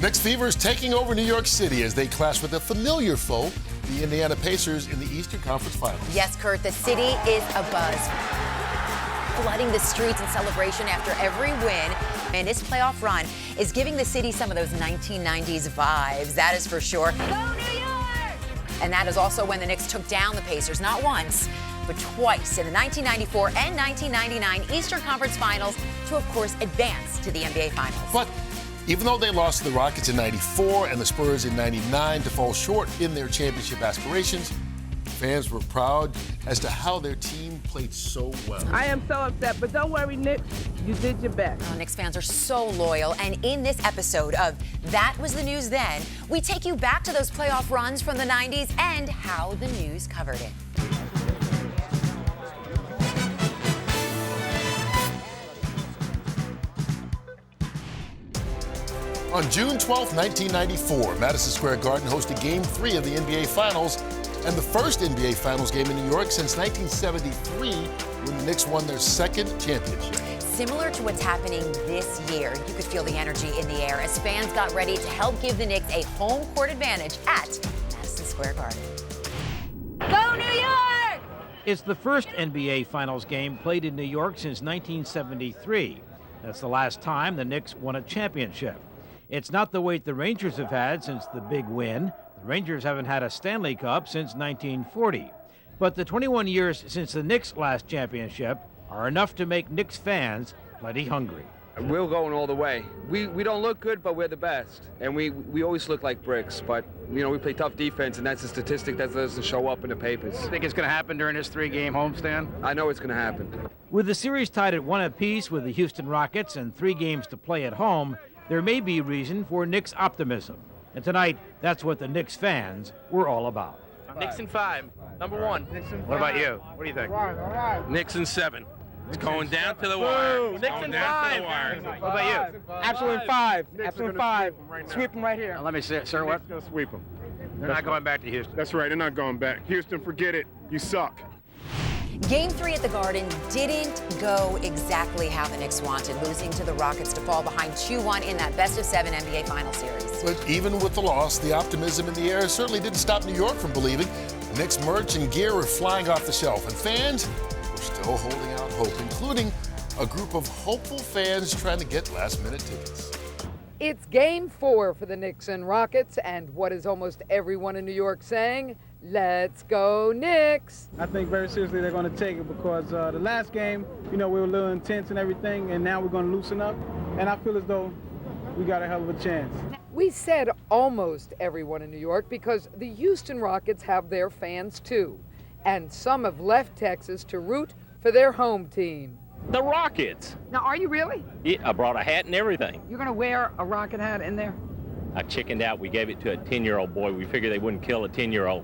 Knicks fever is taking over New York City as they clash with a familiar foe, the Indiana Pacers, in the Eastern Conference Finals. Yes, Kurt, the city is abuzz, flooding the streets in celebration after every win. And this playoff run is giving the city some of those 1990s vibes, that is for sure. Go New York! And that is also when the Knicks took down the Pacers, not once, but twice in the 1994 and 1999 Eastern Conference Finals to, of course, advance to the NBA Finals. But even though they lost to the Rockets in '94 and the Spurs in '99 to fall short in their championship aspirations, fans were proud as to how their team played so well. I am so upset, but don't worry, Knicks, you did your best. Oh, Knicks fans are so loyal, and in this episode of That Was the News Then, we take you back to those playoff runs from the 90s and how the news covered it. On June 12, 1994, Madison Square Garden hosted Game 3 of the NBA Finals, and the first NBA Finals game in New York since 1973, when the Knicks won their second championship. Similar to what's happening this year, you could feel the energy in the air as fans got ready to help give the Knicks a home court advantage at Madison Square Garden. Go New York! It's the first NBA Finals game played in New York since 1973. That's the last time the Knicks won a championship. It's not the weight the Rangers have had since the big win. The Rangers haven't had a Stanley Cup since 1940. But the 21 years since the Knicks' last championship are enough to make Knicks fans plenty hungry. We're going all the way. We don't look good, but we're the best. And we always look like bricks, but, you know, we play tough defense, and that's a statistic that doesn't show up in the papers. You think it's going to happen during this three-game homestand? I know it's going to happen. With the series tied at 1 apiece with the Houston Rockets and 3 games to play at home, there may be reason for Knicks optimism. And tonight, that's what the Knicks fans were all about. Knicks in 5, number 1. What about you? What do you think? Knicks in 7. It's going down to the wire. Knicks in 5. What about you? Absolute 5. Absolute 5. Sweep them right here. Let me see, sir, what? Let's go sweep them. They're not going back to Houston. That's right, they're not going back. Houston, forget it. You suck. Game 3 at the Garden didn't go exactly how the Knicks wanted, losing to the Rockets to fall behind 2-1 in that best-of-7 NBA Final Series. But even with the loss, the optimism in the air certainly didn't stop New York from believing. The Knicks merch and gear were flying off the shelf, and fans were still holding out hope, including a group of hopeful fans trying to get last-minute tickets. It's Game 4 for the Knicks and Rockets, and what is almost everyone in New York saying? Let's go Knicks! I think very seriously they're going to take it because the last game, you know, we were a little intense and everything, and now we're going to loosen up, and I feel as though we got a hell of a chance. We said almost everyone in New York because the Houston Rockets have their fans too, and some have left Texas to root for their home team. The Rockets. Now, are you really? Yeah, I brought a hat and everything. You're going to wear a Rocket hat in there? I chickened out. We gave it to a 10-year-old boy. We figured they wouldn't kill a 10-year-old.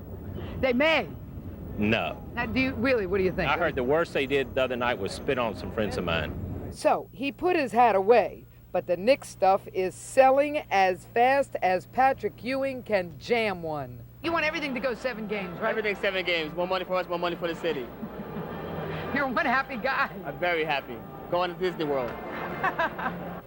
They may. No. Now, what do you think? I heard the worst they did the other night was spit on some friends of mine. So, he put his hat away, but the Knicks stuff is selling as fast as Patrick Ewing can jam one. You want everything to go 7 games, right? Everything 7 games. More money for us, more money for the city. You're one happy guy. I'm very happy. Going to Disney World.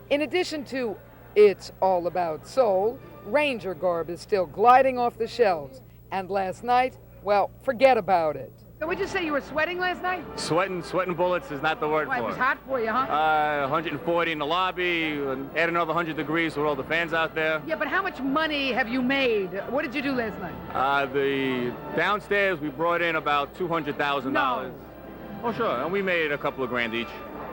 In addition to It's All About Soul, Ranger garb is still gliding off the shelves. And last night, well, forget about it. So would you say you were sweating last night? Sweating bullets is not the word Why, for it it. was hot for you, huh? 140 in the lobby, and add another 100 degrees with all the fans out there. Yeah, but how much money have you made? What did you do last night? The downstairs, we brought in about $200,000. No. Oh, sure, and we made a couple of grand each.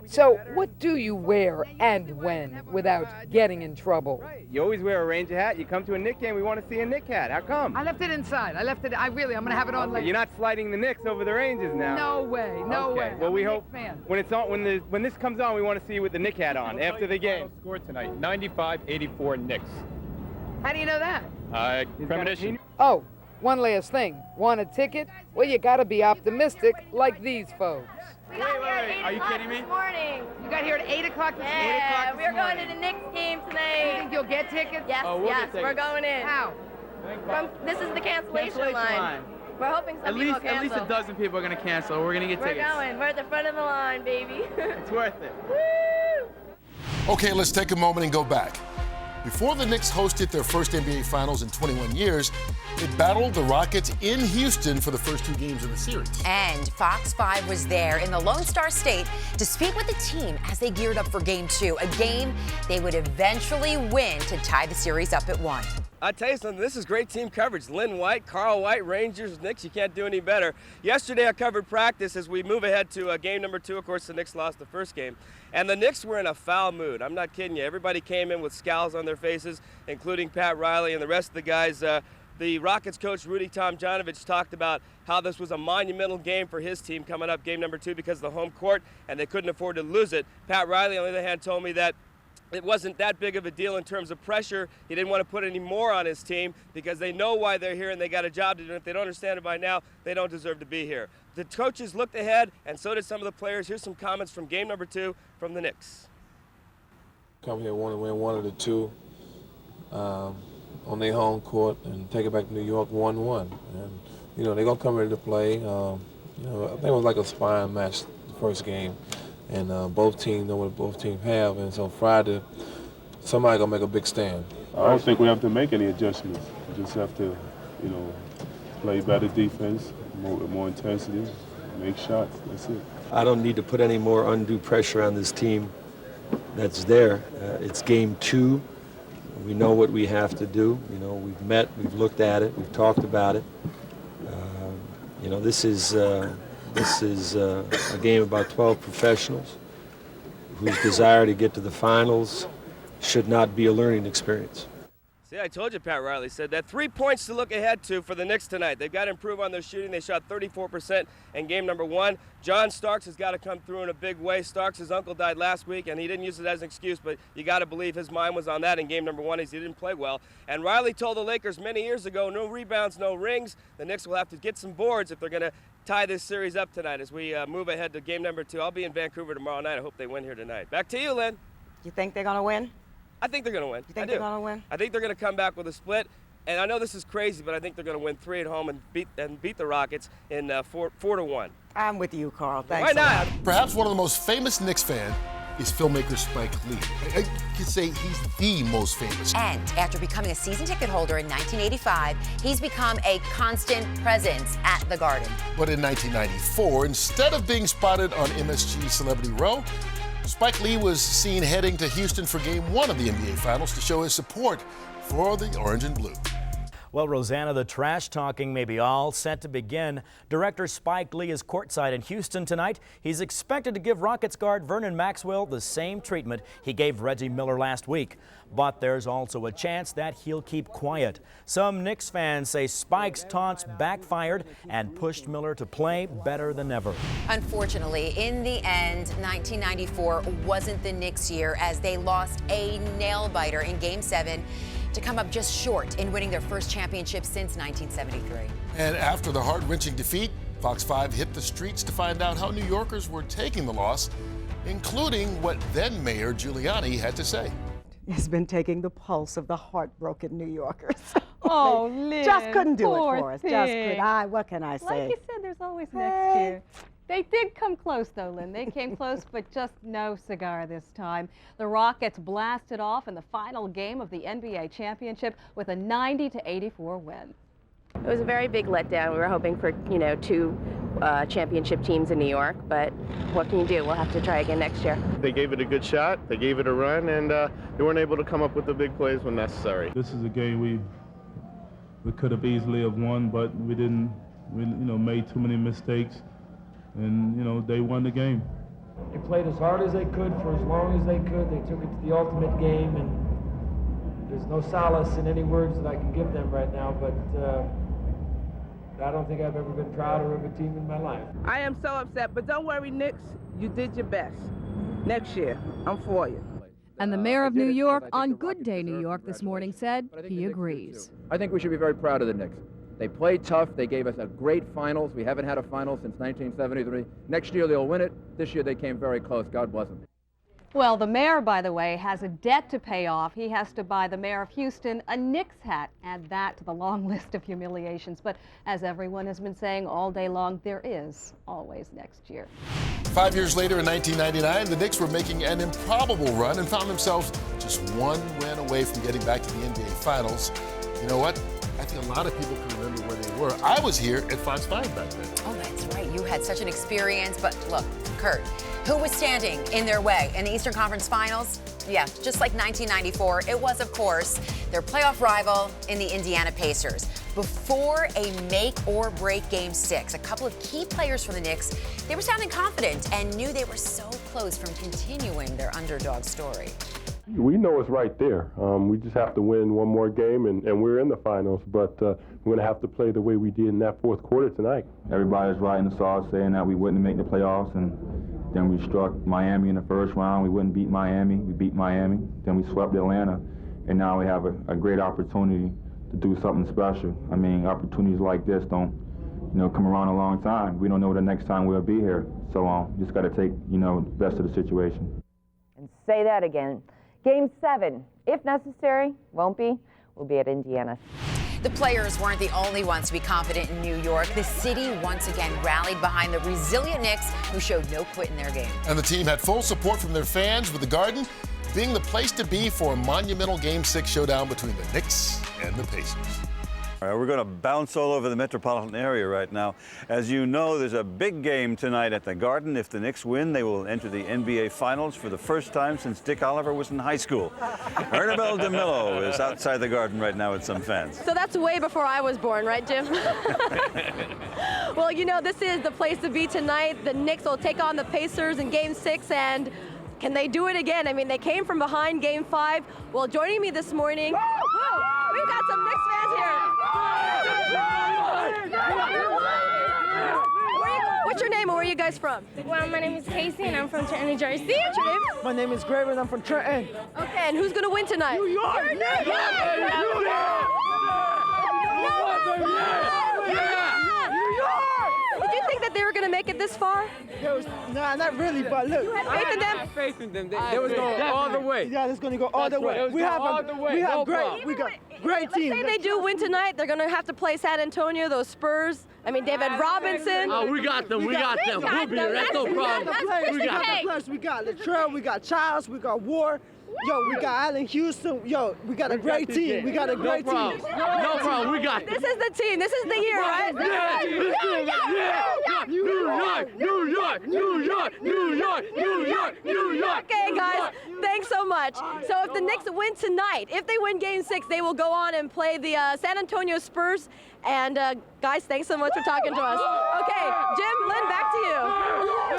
So what do you wear and when without getting in trouble? You always wear a Ranger hat. You come to a Knicks game, we want to see a Knicks hat. How come? I left it inside. I'm going to have it on later. You're not sliding the Knicks over the Rangers now. No way, no way. Well, we hope fan. when it's on, when this comes on, we want to see you with the Knicks hat on after the game. Score tonight, 95-84 Knicks. How do you know that? Premonition. Oh, one last thing. Want a ticket? Well, you got to be optimistic like these folks. We got here at 8 o'clock this morning. You got here at 8 o'clock this morning? Yeah, we're going to the Knicks game tonight. You think you'll get tickets? Yes, yes, we're going in. How? This is the cancellation line. We're hoping some people cancel. At least a dozen people are going to cancel. We're going to get tickets. We're going. We're at the front of the line, baby. It's worth it. Woo! Okay, let's take a moment and go back. Before the Knicks hosted their first NBA Finals in 21 years, they battled the Rockets in Houston for the first 2 games of the series. And Fox 5 was there in the Lone Star State to speak with the team as they geared up for Game 2, a game they would eventually win to tie the series up at 1. I'll tell you something, this is great team coverage. Lynn White, Carl White, Rangers, Knicks, you can't do any better. Yesterday I covered practice as we move ahead to game number 2. Of course, the Knicks lost the first game. And the Knicks were in a foul mood. I'm not kidding you. Everybody came in with scowls on their faces, including Pat Riley and the rest of the guys. The Rockets coach, Rudy Tomjanovich, talked about how this was a monumental game for his team coming up, game number 2, because of the home court, and they couldn't afford to lose it. Pat Riley, on the other hand, told me that it wasn't that big of a deal in terms of pressure. He didn't want to put any more on his team because they know why they're here and they got a job to do. If they don't understand it by now, they don't deserve to be here. The coaches looked ahead, and so did some of the players. Here's some comments from game number 2 from the Knicks. Come here, want to win one of the 2 on their home court and take it back to New York 1-1. And, you know, they're going to come ready to play. You know, I think it was like a sparring match the first game. And both teams know what both teams have, and so Friday, somebody gonna make a big stand. I don't think we have to make any adjustments. We just have to, you know, play better defense, more intensity, make shots. That's it. I don't need to put any more undue pressure on this team that's there. It's game 2. We know what we have to do. You know, we've met, we've looked at it, we've talked about it. You know, this is a game about 12 professionals whose desire to get to the finals should not be a learning experience. See, I told you Pat Riley said that. 3 points to look ahead to for the Knicks tonight. They've got to improve on their shooting. They shot 34% in game number 1. John Starks has got to come through in a big way. Starks, his uncle died last week, and he didn't use it as an excuse, but you got to believe his mind was on that in game number 1 as he didn't play well. And Riley told the Lakers many years ago, no rebounds, no rings. The Knicks will have to get some boards if they're going to tie this series up tonight as we move ahead to game number 2. I'll be in Vancouver tomorrow night. I hope they win here tonight. Back to you, Lynn. You think they're going to win? I think they're going to win. You think they're going to win? I think they're going to come back with a split. And I know this is crazy, but I think they're going to win 3 at home and beat the Rockets in 4-1. I'm with you, Carl. Thanks. Why not? Perhaps one of the most famous Knicks fans is filmmaker Spike Lee. I could say he's the most famous. And after becoming a season ticket holder in 1985, he's become a constant presence at the Garden. But in 1994, instead of being spotted on MSG Celebrity Row, Spike Lee was seen heading to Houston for Game 1 of the NBA Finals to show his support for the Orange and Blue. Well, Rosanna, the trash talking may be all set to begin. Director Spike Lee is courtside in Houston tonight. He's expected to give Rockets guard Vernon Maxwell the same treatment he gave Reggie Miller last week. But there's also a chance that he'll keep quiet. Some Knicks fans say Spike's taunts backfired and pushed Miller to play better than ever. Unfortunately, in the end, 1994 wasn't the Knicks' year as they lost a nail-biter in Game 7 to come up just short in winning their first championship since 1973. And after the heart-wrenching defeat, Fox 5 hit the streets to find out how New Yorkers were taking the loss, including what then Mayor Giuliani had to say. Has been taking the pulse of the heartbroken New Yorkers. Oh, Lynn, just couldn't do it for us. Thing. Just could. What can I say? Like you said, there's always next year. They did come close, though, Lynn. They came close, but just no cigar this time. The Rockets blasted off in the final game of the NBA championship with a 90-84 win. It was a very big letdown. We were hoping for, 2 championship teams in New York, but what can you do? We'll have to try again next year. They gave it a good shot, they gave it a run, and they weren't able to come up with the big plays when necessary. This is a game we could have easily have won, but we didn't. We made too many mistakes, and they won the game. They played as hard as they could for as long as they could. They took it to the ultimate game, and there's no solace in any words that I can give them right now, but I don't think I've ever been prouder of a team in my life. I am so upset, but don't worry, Knicks, you did your best. Next year, I'm for you. And the mayor of New York on Good Day New York this morning said he agrees. I think we should be very proud of the Knicks. They played tough. They gave us a great finals. We haven't had a final since 1973. Next year they'll win it. This year they came very close. God bless them. Well, the mayor, by the way, has a debt to pay off. He has to buy the mayor of Houston a Knicks hat. Add that to the long list of humiliations. But as everyone has been saying all day long, there is always next year. 5 years later in 1999, the Knicks were making an improbable run and found themselves just one win away from getting back to the NBA Finals. You know what? I think a lot of people can remember where they were. I was here at Fox 5 back then. Oh, that's right. You had such an experience. But look, Kurt, who was standing in their way in the Eastern Conference Finals? Yeah, just like 1994, it was, of course, their playoff rival in the Indiana Pacers. Before a make-or-break Game 6, a couple of key players for the Knicks, they were sounding confident and knew they were so close from continuing their underdog story. We know it's right there. We just have to win one more game, and we're in the finals. But we're going to have to play the way we did in that fourth quarter tonight. Everybody's writing us off saying that we wouldn't make the playoffs, and then we struck Miami in the first round. We wouldn't beat Miami. We beat Miami. Then we swept Atlanta, and now we have a great opportunity to do something special. I mean, opportunities like this don't, come around a long time. We don't know the next time we'll be here. So just got to take, the best of the situation. And say that again. Game 7, if necessary, won't be, will be at Indiana. The players weren't the only ones to be confident in New York. The city once again rallied behind the resilient Knicks, who showed no quit in their game. And the team had full support from their fans, with the Garden being the place to be for a monumental Game 6 showdown between the Knicks and the Pacers. All right, we're going to bounce all over the metropolitan area right now. As you know, there's a big game tonight at the Garden. If the Knicks win, they will enter the NBA Finals for the first time since Dick Oliver was in high school. Ernabel DeMillo is outside the Garden right now with some fans. So that's way before I was born, right, Jim? Well, this is the place to be tonight. The Knicks will take on the Pacers in Game 6, and can they do it again? I mean, they came from behind Game 5. Well, joining me this morning, we've got some Knicks fans here. What's your name and where are you guys from? Well, my name is Casey and I'm from Trenton, New Jersey. What's your name? My name is Graver and I'm from Trenton. Okay, and who's going to win tonight? New York! New York! New York! Did you think that they were going to make it this far? Nah, not really, but look. You had faith in them? I had faith in them. They was going all the way. Yeah, it's going to go all the way. We have great team. Say they do win tonight, they're going to have to play San Antonio, those Spurs. I mean, David Robinson. Oh, we got them. We got them. We'll be there. That's no problem. We got the players. We got Latrell. We got Childs. We got Ward. Yo, we got Allen Houston. Yo, we got a great team. We got a great team. No problem. We got this. This is the team. This is the year, right? Yeah. New York. New York. New York. New York. New York. New York. Okay, guys. Thanks so much. So if the Knicks win tonight, if they win Game 6, they will go on and play the San Antonio Spurs. And guys, thanks so much for talking to us. Okay, Jim, Lynn, back to you.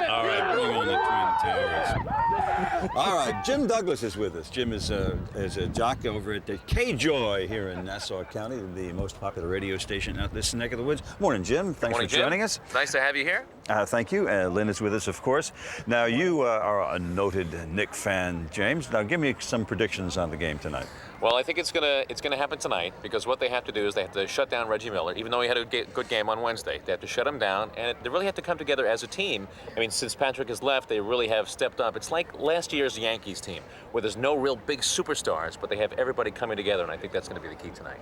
All right, bring on the Twin Towers. All right, Jim Douglas is with us. Jim is a jock over at the K-Joy here in Nassau County, the most popular radio station out this neck of the woods. Morning, Jim. Thanks for joining us. Nice to have you here. Thank you. Lynn is with us, of course. Now, you are a noted Knick fan, James. Now, give me some predictions on the game tonight. Well, I think it's gonna happen tonight, because what they have to do is they have to shut down Reggie Miller. Even though he had a good game on Wednesday, they have to shut him down, and they really have to come together as a team. I mean, since Patrick has left, they really have stepped up. It's like last year's Yankees team, where there's no real big superstars, but they have everybody coming together, and I think that's going to be the key tonight.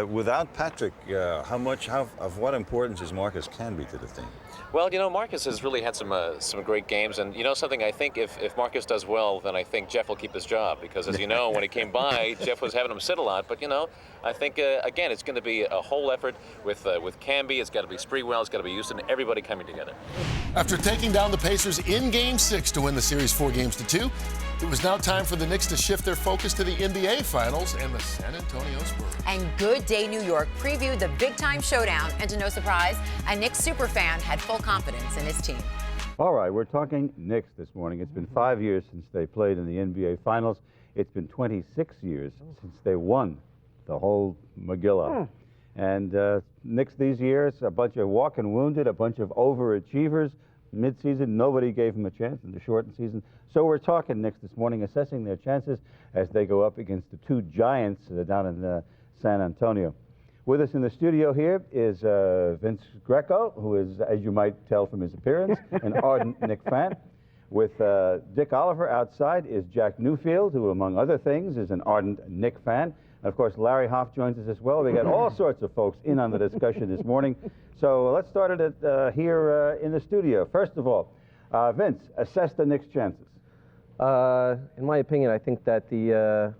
Without Patrick, of what importance is Marcus Canby to the team? Well, Marcus has really had some great games, and something, I think if Marcus does well, then I think Jeff will keep his job, because as you know, when he came by, Jeff was having him sit a lot, but I think again, it's going to be a whole effort with Canby. It's got to be Spreewell, it's got to be Houston, everybody coming together. After taking down the Pacers in Game 6 to win the series 4-2, it was now time for the Knicks to shift their focus to the NBA Finals and the San Antonio Spurs. And Good Day New York previewed the big-time showdown, and to no surprise, a Knicks superfan had full confidence in his team. All right, we're talking Knicks this morning. It's been 5 years since they played in the NBA Finals. It's been 26 years since they won the whole Megillah. And Knicks these years, a bunch of walking wounded, a bunch of overachievers. Mid-season, nobody gave them a chance in the shortened season. So we're talking Knicks this morning, assessing their chances as they go up against the two giants down in San Antonio. With us in the studio here is Vince Greco, who is, as you might tell from his appearance, an ardent Knicks fan. With Dick Oliver outside is Jack Newfield, who, among other things, is an ardent Knicks fan. And of course, Larry Hoff joins us as well. We got all sorts of folks in on the discussion this morning. So let's start it here in the studio. First of all, Vince, assess the Knicks' chances. In my opinion, I think that the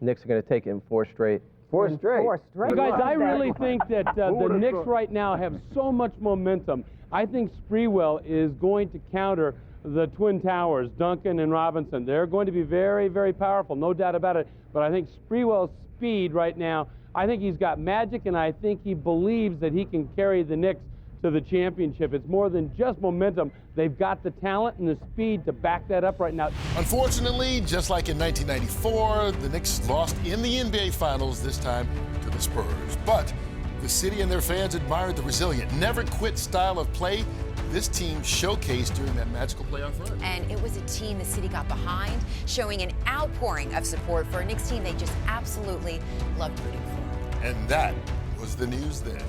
Knicks are going to take it in 4 straight. 4 straight? 4 straight. You guys, I really think that the Knicks right now have so much momentum. I think Sprewell is going to counter the Twin Towers, Duncan and Robinson. They're going to be very, very powerful, no doubt about it. But I think Sprewell's speed right now, I think he's got magic, and I think he believes that he can carry the Knicks to the championship. It's more than just momentum. They've got the talent and the speed to back that up right now. Unfortunately, just like in 1994, the Knicks lost in the NBA Finals, this time to the Spurs. But the city and their fans admired the resilient, never-quit style of play this team showcased during that magical playoff run. And it was a team the city got behind, showing an outpouring of support for a Knicks team they just absolutely loved rooting for. And that was the news then.